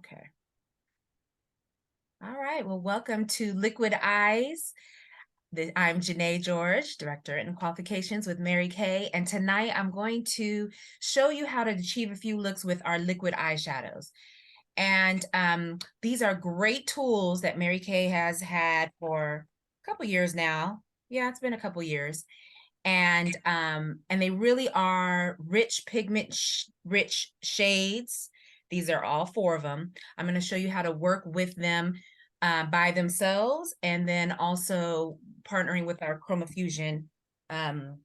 Okay. All right. Well, welcome to Liquid Eyes. I'm Jenee George, Director in Qualifications with Mary Kay. And tonight I'm going to show you how to achieve a few looks with our liquid eyeshadows. And these are great tools that Mary Kay has had for a couple years now. Yeah, it's been a couple years. And they really are rich rich shades. These are all 4 of them. I'm going to show you how to work with them by themselves, and then also partnering with our Chroma Fusion powder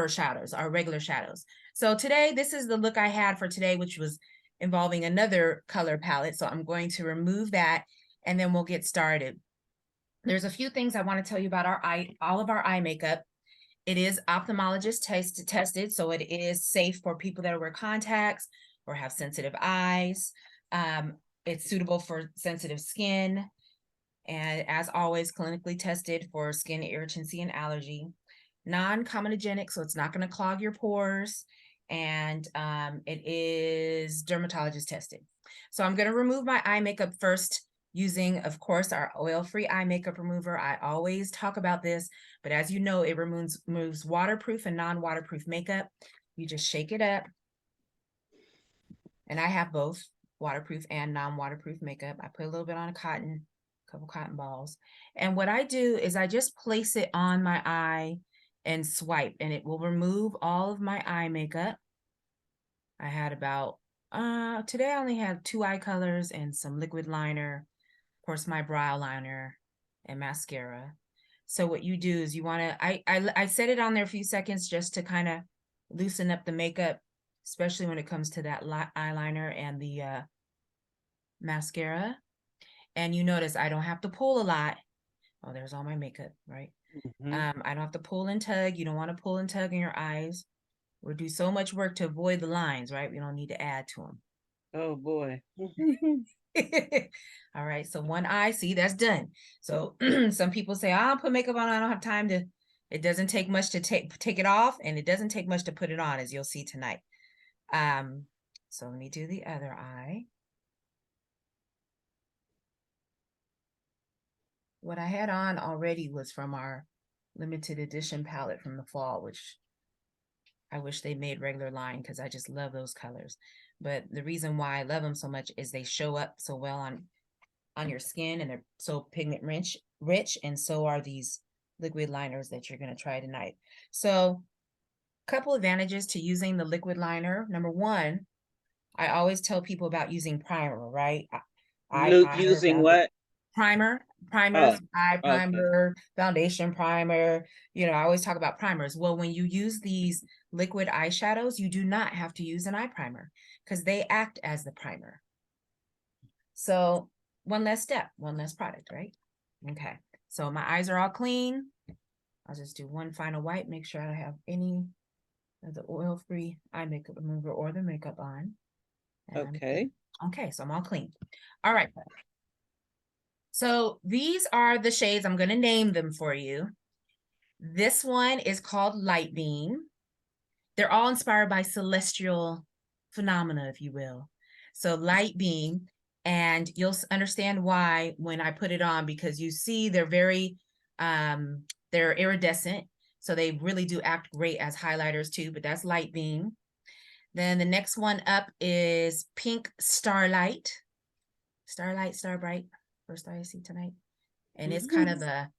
shadows, our regular shadows. So today, this is the look I had for today, which was involving another color palette. So I'm going to remove that, and then we'll get started. There's a few things I want to tell you about all of our eye makeup. It is ophthalmologist tested, so it is safe for people that wear contacts or have sensitive eyes. It's suitable for sensitive skin, and as always, clinically tested for skin irritancy and allergy. Non-comedogenic, so it's not going to clog your pores, and it is dermatologist tested. So I'm going to remove my eye makeup first using, of course, our oil-free eye makeup remover. I always talk about this, but as you know, it removes waterproof and non-waterproof makeup. You just shake it up, and I have both waterproof and non-waterproof makeup. I put a little bit on a couple cotton balls, and what I do is I just place it on my eye and swipe, and it will remove all of my eye makeup. I had about today I only have 2 eye colors and some liquid liner, of course my brow liner and mascara. So what you do is you want to I set it on there a few seconds just to kind of loosen up the makeup, especially when it comes to that eyeliner and the mascara. And you notice I don't have to pull a lot. Oh, there's all my makeup, right? I don't have to pull and tug. You don't want to pull and tug in your eyes. We'll do so much work to avoid the lines, right? We don't need to add to them. Oh boy. All right, so one eye, see, that's done. So some people say, oh, I'll put makeup on, I don't have time to, it doesn't take much to take it off, and it doesn't take much to put it on, as you'll see tonight. So let me do the other eye. What I had on already was from our limited edition palette from the fall, which I wish they made regular line because I just love those colors. But the reason why I love them so much is they show up so well on your skin, and they're so pigment rich, and so are these liquid liners that you're going to try tonight. So a couple advantages to using the liquid liner. Number one, I always tell people about using primer, right? Eye primer, Using what? primers, Oh, eye okay. primer, foundation primer. I always talk about primers. Well, when you use these liquid eyeshadows, you do not have to use an eye primer because they act as the primer. So one less step, one less product, right? Okay, so my eyes are all clean. I'll just do one final wipe, make sure I don't have any of the oil-free eye makeup remover or the makeup on. And Okay. okay, so I'm all clean. All right. So these are the shades. I'm going to name them for you. This one is called Light Beam. They're all inspired by celestial phenomena, if you will. So Light Beam, and you'll understand why when I put it on, because you see they're very, they're iridescent. So they really do act great as highlighters too, but that's Light Beam. Then the next one up is Pink Starlight. Starbright, first I see tonight. And it's kind of a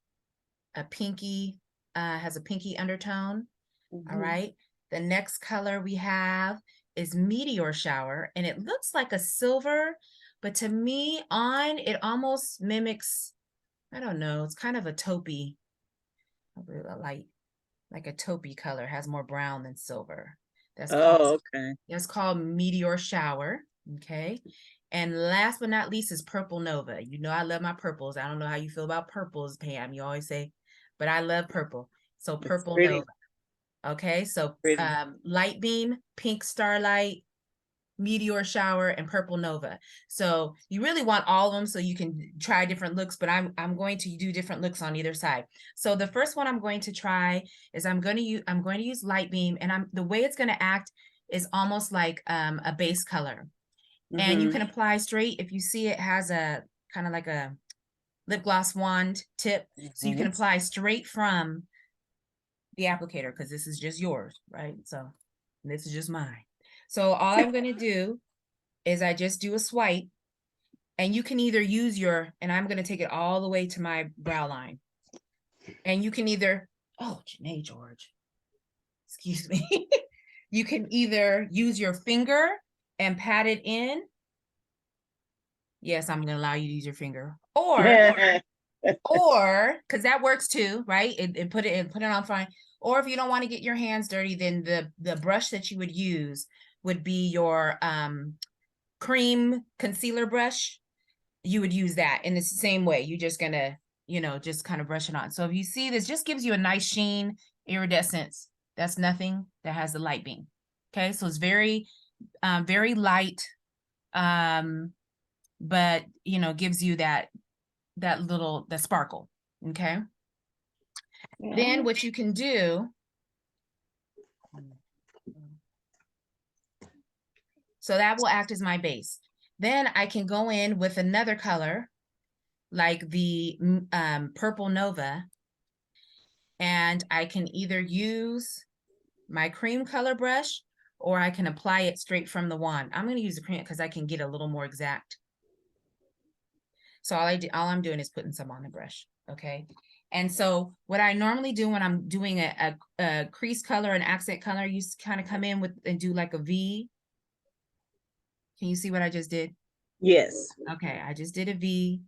pinky, has a pinky undertone. All right. The next color we have is Meteor Shower, and it looks like a silver, but to me on it almost mimics, I don't know, it's kind of a taupey, like a taupey color, has more brown than silver. Oh, okay. That's called Meteor Shower. Okay. And last but not least is Purple Nova. You know I love my purples. I don't know how you feel about purples, Pam. You always say, but I love purple. So It's Purple pretty, Nova. Okay, so pretty. Light Beam, Pink Starlight, Meteor Shower, and Purple Nova. So you really want all of them so you can try different looks, but I'm going to do different looks on either side. So the first one I'm going to try is I'm going to use Light Beam, and the way it's going to act is almost like a base color. And you can apply straight. If you see it has a kind of like a lip gloss wand tip. So you can apply straight from the applicator because this is just yours, right? So this is just mine. So all I'm going to do is I just do a swipe, and you can either use your, and I'm going to take it all the way to my brow line. And you can either, oh, Jenee George, excuse me. You can either use your finger and pat it in. Yes, I'm going to allow you to use your finger. Or because that works too, right? And put it on fine. Or if you don't want to get your hands dirty, then the brush that you would use would be your cream concealer brush. You would use that in the same way. You're just gonna, just kind of brush it on. So if you see this, just gives you a nice sheen, iridescence. That's nothing that has the light beam. Okay, so it's very, very light, but gives you that sparkle. Okay. Yeah. Then what you can do, so that will act as my base. Then I can go in with another color, like the Purple Nova, and I can either use my cream color brush or I can apply it straight from the wand. I'm going to use the cream because I can get a little more exact. So all I'm doing is putting some on the brush. Okay. And so what I normally do when I'm doing a crease color, an accent color, you kind of come in with and do like a V. Can you see what I just did? Yes. Okay, I just did a V.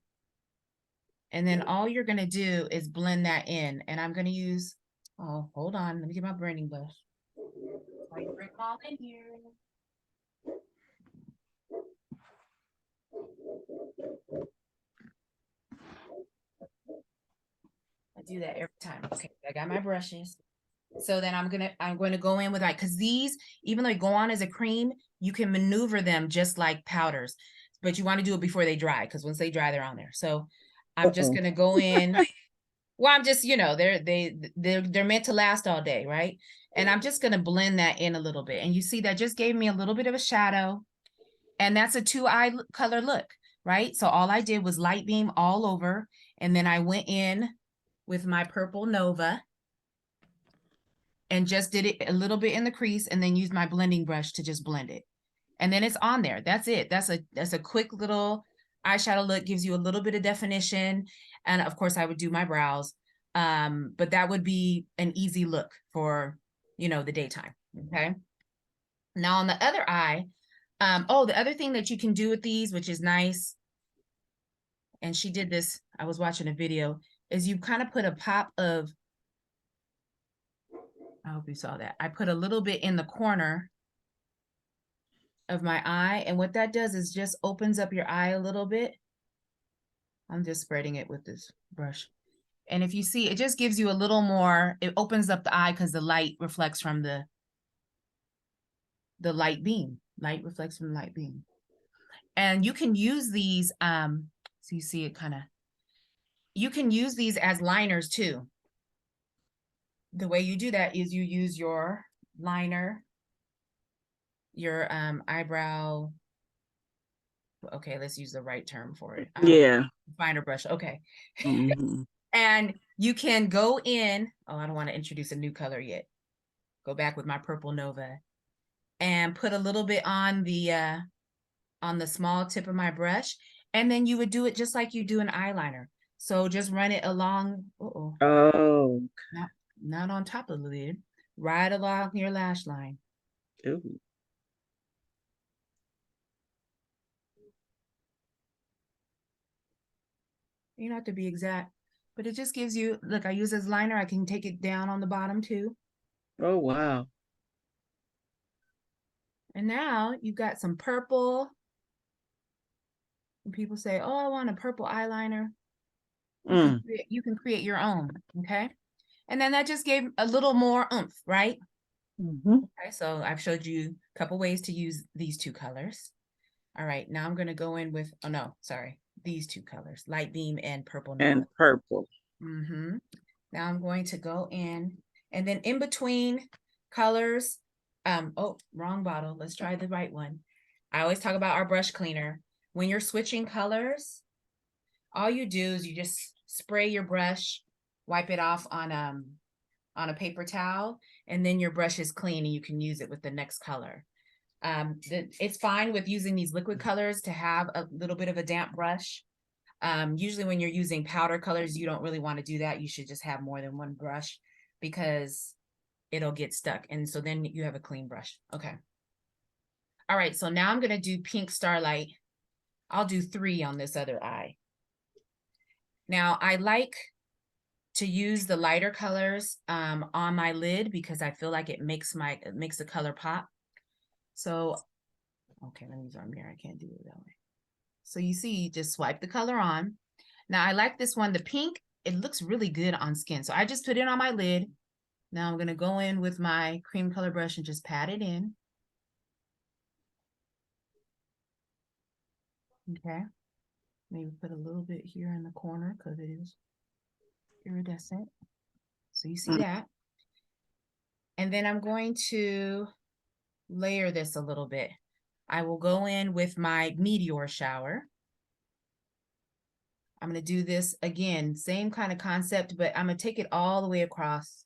And then all you're going to do is blend that in. And I'm going to use, oh, hold on. Let me get my blending brush. Bring them all in here. I do that every time. Okay, I got my brushes. So then I'm going to go in with because these, even though they go on as a cream, you can maneuver them just like powders, but you want to do it before they dry because once they dry, they're on there. So I'm just going to go in. Well, I'm just, they're meant to last all day, right? And I'm just going to blend that in a little bit. And you see that just gave me a little bit of a shadow, and that's a 2-eye color look, right? So all I did was light beam all over, and then I went in with my Purple Nova and just did it a little bit in the crease, and then used my blending brush to just blend it. And then it's on there. That's it. That's a quick little eyeshadow look, gives you a little bit of definition. And of course I would do my brows. But that would be an easy look for, the daytime. Okay. Now on the other eye, the other thing that you can do with these, which is nice, and she did this, I was watching a video, is you kind of put a pop of, I hope you saw that. I put a little bit in the corner of my eye, and what that does is just opens up your eye a little bit. I'm just spreading it with this brush. And if you see, it just gives you a little more, it opens up the eye because the light reflects from the light beam. Light reflects from the light beam. And you can use these, so you see it kind of, you can use these as liners too. The way you do that is you use your liner, your eyebrow, okay, let's use the right term for it. Yeah. Finer brush, okay. And you can go in, oh, I don't want to introduce a new color yet. Go back with my Purple Nova and put a little bit on the small tip of my brush. And then you would do it just like you do an eyeliner. So just run it along, oh, not on top of the lid, right along your lash line. Ooh. You don't have to be exact, but it just gives you, look, I use this liner. I can take it down on the bottom too. Oh, wow. And now you've got some purple. And people say, oh, I want a purple eyeliner. You can create your own, okay? And then that just gave a little more oomph, right? Okay, so I've showed you a couple ways to use these two colors. All right, now I'm going to go in with, oh no, sorry, these two colors, light beam and Purple Nova. And purple. Now I'm going to go in, and then in between colors, oh, wrong bottle. Let's try the right one. I always talk about our brush cleaner. When you're switching colors, all you do is you just spray your brush, wipe it off on a paper towel, and then your brush is clean and you can use it with the next color. It's fine with using these liquid colors to have a little bit of a damp brush. Usually when you're using powder colors, you don't really want to do that. You should just have more than one brush because it'll get stuck. And so then you have a clean brush. Okay. All right, so now I'm gonna do Pink Starlight. I'll do 3 on this other eye. Now I like to use the lighter colors on my lid because I feel like it makes the color pop. So, okay, let me use our mirror. I can't do it that way. So you see, you just swipe the color on. Now I like this one, the pink. It looks really good on skin. So I just put it on my lid. Now I'm gonna go in with my cream color brush and just pat it in. Okay. Maybe put a little bit here in the corner because it is iridescent. So you see that. And then I'm going to layer this a little bit. I will go in with my meteor shower. I'm going to do this again, same kind of concept, but I'm going to take it all the way across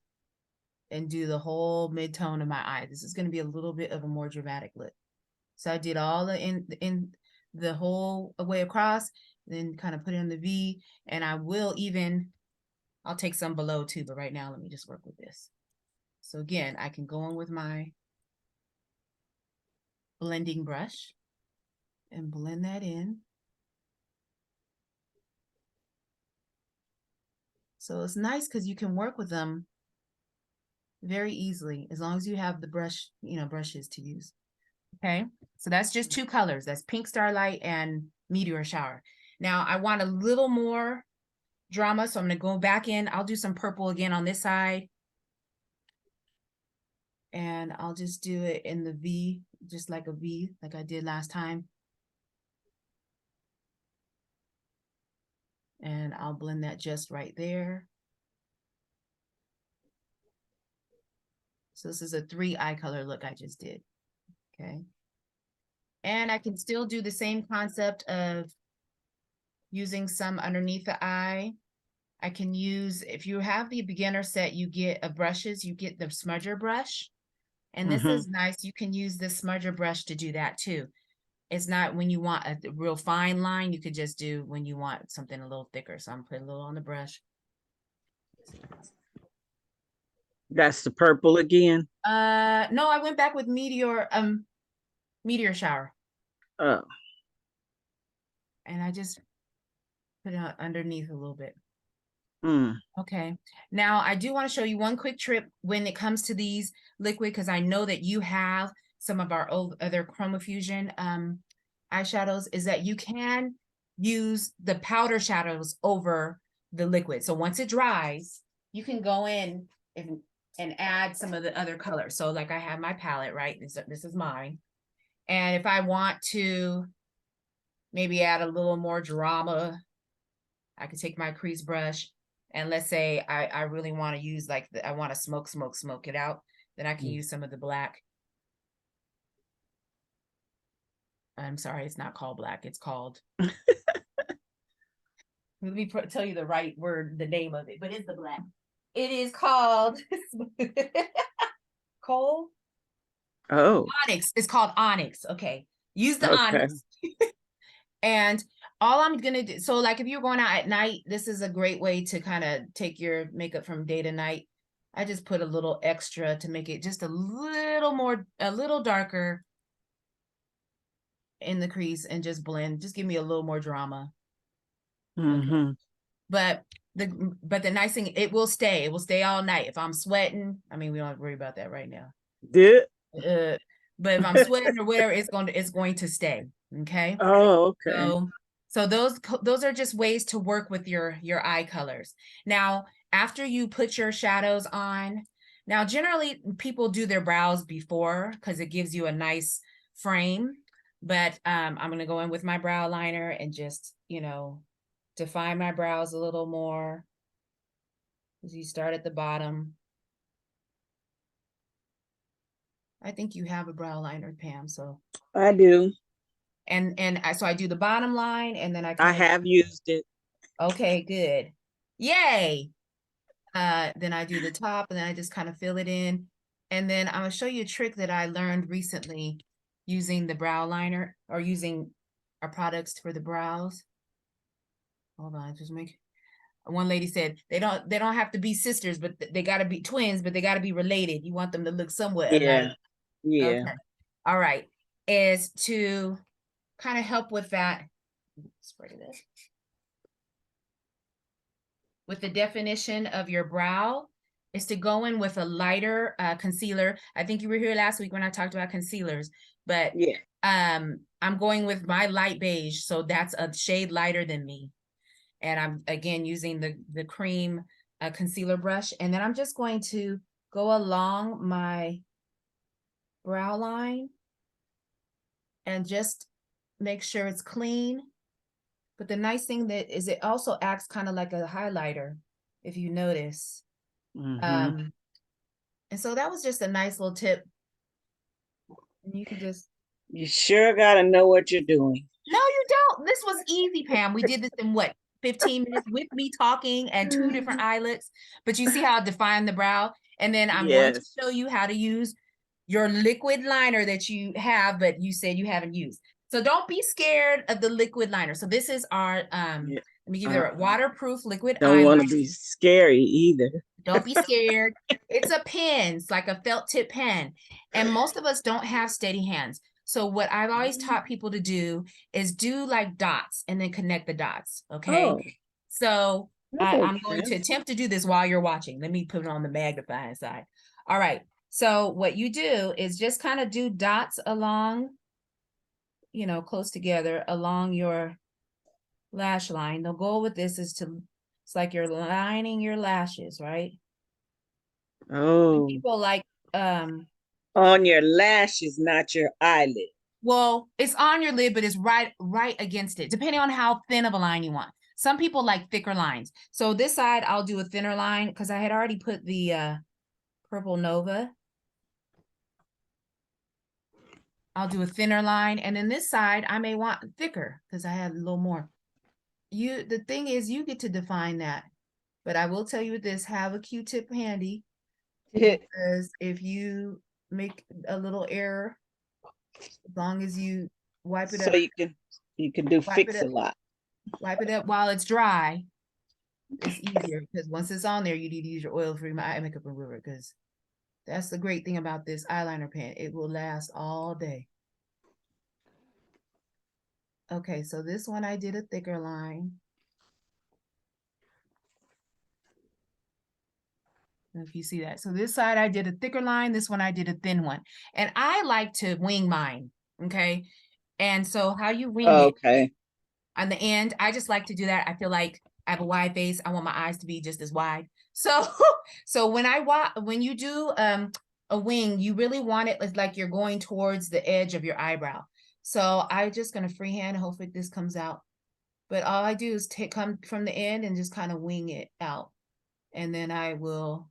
and do the whole mid-tone of my eye. This is going to be a little bit of a more dramatic look. So I did all in the whole way across, then kind of put it in the V, and I'll take some below too, but right now let me just work with this. So again, I can go in with my blending brush and blend that in. So it's nice because you can work with them very easily as long as you have the brushes to use. Okay, so that's just 2 colors. That's Pink Starlight and Meteor Shower. Now I want a little more drama, so I'm going to go back in. I'll do some purple again on this side. And I'll just do it in the V, just like a V, like I did last time. And I'll blend that just right there. So this is a 3 eye color look I just did. Okay. And I can still do the same concept of using some underneath the eye. I can use, if you have the beginner set, you get brushes, you get the smudger brush. And this is nice. You can use this smudger brush to do that too. It's not when you want a real fine line, you could just do when you want something a little thicker. So I'm putting a little on the brush. That's the purple again. No, I went back with meteor shower. Oh. And I just put it underneath a little bit. Mm. Okay. Now I do want to show you one quick trick when it comes to these liquid, because I know that you have some of our other chromofusion eyeshadows, is that you can use the powder shadows over the liquid. So once it dries, you can go in and add some of the other colors. So like I have my palette, right? This is mine. And if I want to maybe add a little more drama, I could take my crease brush, and let's say I really want to use I want to smoke it out, then I can use some of the black. I'm sorry, it's not called black. It's called, let me tell you the right word, the name of it, but it's the black. It is called coal. Oh. Onyx. It's called onyx. Okay. Use the Okay. onyx. And all I'm gonna do, so like if you're going out at night, this is a great way to kind of take your makeup from day to night. I just put a little extra to make it just a little darker in the crease, and just blend, just give me a little more drama. Okay. But the nice thing, it will stay all night. If I'm sweating, I mean, we don't have to worry about that right now. Did but if I'm sweating or whatever, it's going to stay. Okay. Oh, okay. So those are just ways to work with your eye colors. Now, after you put your shadows on, now generally people do their brows before because it gives you a nice frame. But I'm gonna go in with my brow liner and just, define my brows a little more. As you start at the bottom. I think you have a brow liner, Pam, so. I do. So I do the bottom line, and then I I kind of, have used it. okay, good. Yay. Then I do the top, and then I just kind of fill it in. And then I'm gonna show you a trick that I learned recently using the brow liner, or using our products for the brows. Hold on, just make, one lady said they don't have to be sisters, but they got to be twins, but they got to be related. You want them to look somewhat alike. Yeah. Yeah. Okay. All right. Is to kind of help with that. Spray this. With the definition of your brow, is to go in with a lighter concealer. I think you were here last week when I talked about concealers, but Yeah. I'm going with my light beige, so that's a shade lighter than me. And I'm again using the cream concealer brush, and then I'm just going to go along my brow line and just make sure it's clean. But the nice thing that is, it also acts kind of like a highlighter, if you notice. Mm-hmm. And so that was just a nice little tip. And you can just, You sure got to know what you're doing. no, you don't. This was easy, Pam. We did this in what, 15 minutes with me talking and 2 different eyelets. But you see how I define the brow? And then I'm going to Yes. show you how to use your liquid liner that you have, but you said you haven't used. So don't be scared of the liquid liner. So this is our, Yeah. let me give you the waterproof liquid Don't want to eyeliner. be scary either. Don't be scared. It's a pen. It's like a felt tip pen. And most of us don't have steady hands. So what I've always taught people to do is do like dots and then connect the dots. Okay. Oh, So that I'm makes going to sense. attempt to do this while you're watching. Let me put it on the magnifying side. All right. So what you do is just kind of do dots along, you know, close together along your lash line. The goal with this is to, it's like you're lining your lashes, right? Oh, People like, on your lashes, not your eyelid. well, it's on your lid, but it's right against it, depending on how thin of a line you want. Some people like thicker lines. So this side, I'll do a thinner line because I had already put the Purple Nova. I'll do a thinner line. And then this side, I may want thicker because I had a little more. The thing is, you get to define that. But I will tell you this, have a Q-tip handy, because if you make a little error, as long as you wipe it So up, you can do wipe it fix up, a lot. wipe it up while it's dry, it's easier, because once it's on there, you need to use your oil-free eye makeup remover, because that's the great thing about this eyeliner pen. It will last all day. Okay, so this one I did a thicker line. If you see that. So this side I did a thicker line, this one I did a thin one. And I like to wing mine, okay? And so how you wing it Okay. on the end, I just like to do that. I feel like I have a wide face. I want my eyes to be just as wide. So so when you do a wing, you really want it like you're going towards the edge of your eyebrow. So I'm just gonna freehand, hopefully this comes out. But all I do is come from the end and just kind of wing it out. And then I will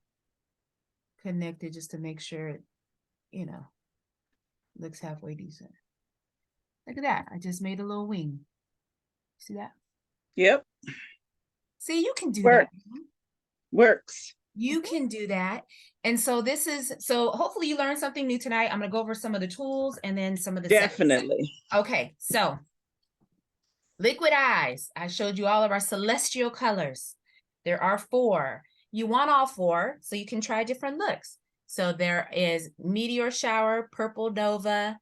connect it just to make sure it, you know, looks halfway decent. Look at that. I just made a little wing. See that? Yep. See, you can do that. Work. Works. You can do that. And so this is, so hopefully you learned something new tonight. I'm going to go over some of the tools and then some of the settings. Definitely. Okay, so liquid eyes. I showed you all of our celestial colors. There are 4. You want all 4, so you can try different looks. So there is Meteor Shower, Purple Nova.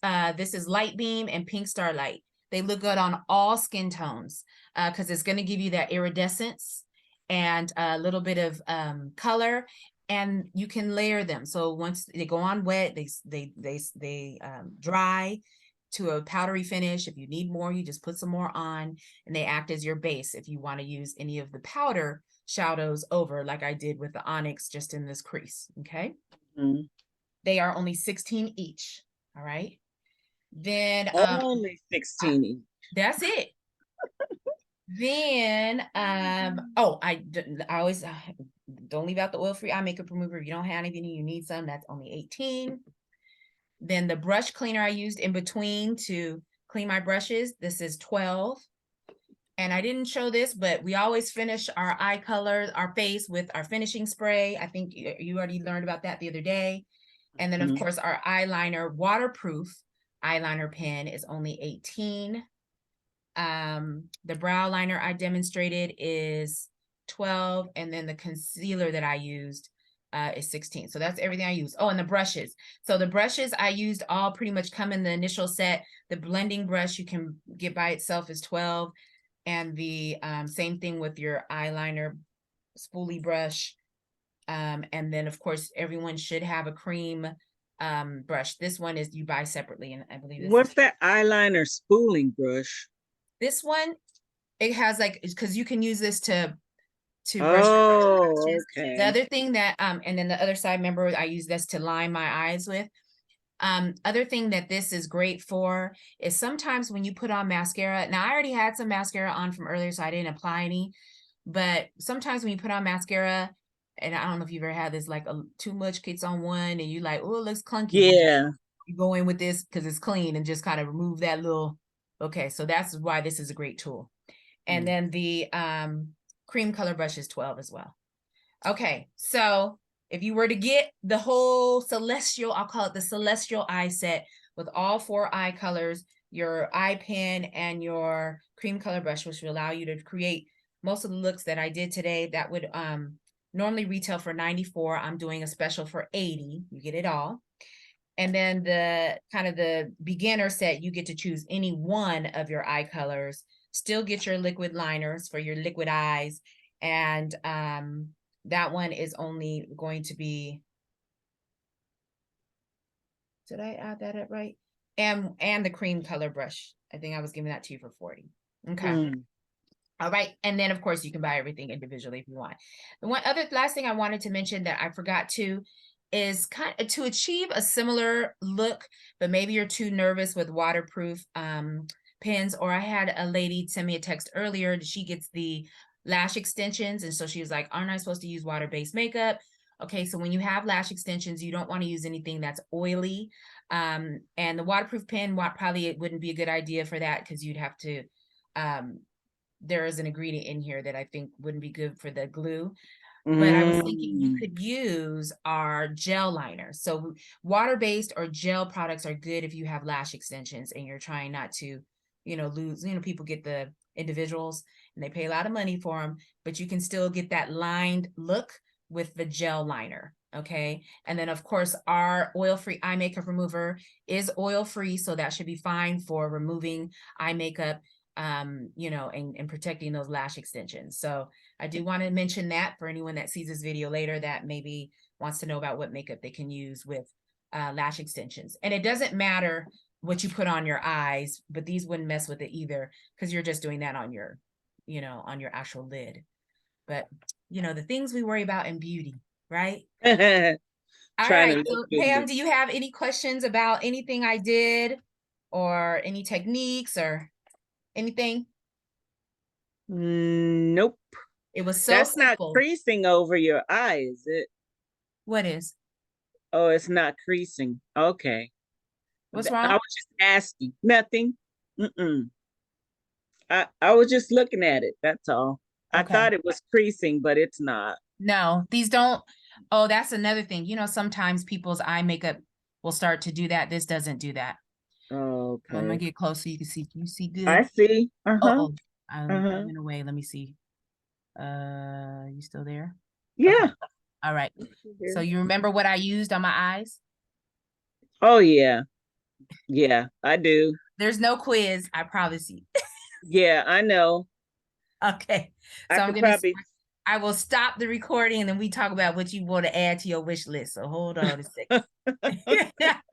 This is Light Beam and Pink Starlight. They look good on all skin tones because it's going to give you that iridescence and a little bit of color, and you can layer them. So once they go on wet, they dry to a powdery finish. If you need more, you just put some more on, and they act as your base if you want to use any of the powder shadows over, like I did with the Onyx just in this crease. Okay. Mm-hmm. They are only 16 each. All right. Then Only 16 each. that's it. Then oh, I always don't leave out the oil-free eye makeup remover. If you don't have anything, you need some, that's only 18. Then the brush cleaner I used in between to clean my brushes, this is 12. And I didn't show this, but we always finish our eye color, our face with our finishing spray. I think you already learned about that the other day. And then of course our eyeliner, waterproof eyeliner pen is only 18. The brow liner I demonstrated is 12, and then the concealer that I used is 16. So that's everything I use. Oh, and the brushes. So the brushes I used all pretty much come in the initial set. The blending brush you can get by itself is 12. And the same thing with your eyeliner spoolie brush. And then of course, everyone should have a cream brush. This one is you buy separately, and I believe this What's is that eyeliner spooling brush? this one. It has like, because you can use this to brush your Oh, lashes. The okay. other thing that and then the other side, remember I use this to line my eyes with. Other thing that this is great for is sometimes when you put on mascara. Now I already had some mascara on from earlier, so I didn't apply any. But sometimes when you put on mascara, and I don't know if you've ever had this, like too much gets on one, and you like, oh, it looks clunky. Yeah. You go in with this because it's clean and just kind of remove that little. Okay, so that's why this is a great tool. And then the cream color brush is 12 as well. Okay, so if you were to get the whole celestial, I'll call it the celestial eye set with all 4 eye colors, your eye pen and your cream color brush, which will allow you to create most of the looks that I did today, that would normally retail for 94. I'm doing a special for 80. You get it all. And then the kind of the beginner set, you get to choose any one of your eye colors, still get your liquid liners for your liquid eyes. And that one is only going to be, did I add that up right? And the cream color brush. I think I was giving that to you for 40. Okay. All right. And then of course you can buy everything individually if you want. The one other last thing I wanted to mention that I forgot to is kind of to achieve a similar look, but maybe you're too nervous with waterproof pens. Or I had a lady send me a text earlier. She gets the lash extensions, and so she was like, aren't I supposed to use water-based makeup? Okay, so when you have lash extensions, you don't want to use anything that's oily. And the waterproof pen, probably it wouldn't be a good idea for that, because you'd have to there is an ingredient in here that I think wouldn't be good for the glue. But I was thinking you could use our gel liner. So water-based or gel products are good if you have lash extensions and you're trying not to, lose, people get the individuals and they pay a lot of money for them, but you can still get that lined look with the gel liner. Okay. And then of course our oil-free eye makeup remover is oil-free. So that should be fine for removing eye makeup, and protecting those lash extensions. So I do want to mention that for anyone that sees this video later that maybe wants to know about what makeup they can use with lash extensions. And it doesn't matter what you put on your eyes, but these wouldn't mess with it either, because you're just doing that on your, on your actual lid. But, the things we worry about in beauty, right? All Trying right. to So look Pam, good. do you have any questions about anything I did, or any techniques or anything? Nope. It was so That's not simple. creasing over your eye, is it? What is? Oh, it's not creasing. Okay. What's I wrong? was just asking. Nothing. Mm-mm. I was just looking at it. That's all. I Okay. thought it was creasing, but it's not. No, these don't. Oh, that's another thing. Sometimes people's eye makeup will start to do that. This doesn't do that. I'm gonna Okay. get close so you can see. Can you see I good? see. Oh, Uh-huh. oh, I Uh-huh. went away. Let me see. You still there? Okay. Yeah. All right. So you remember what I used on my eyes? Oh yeah. Yeah, I do. There's no quiz, I promise you. Yeah, I know. Okay. I So could probably I will stop the recording and then we talk about what you want to add to your wish list. So hold on a second.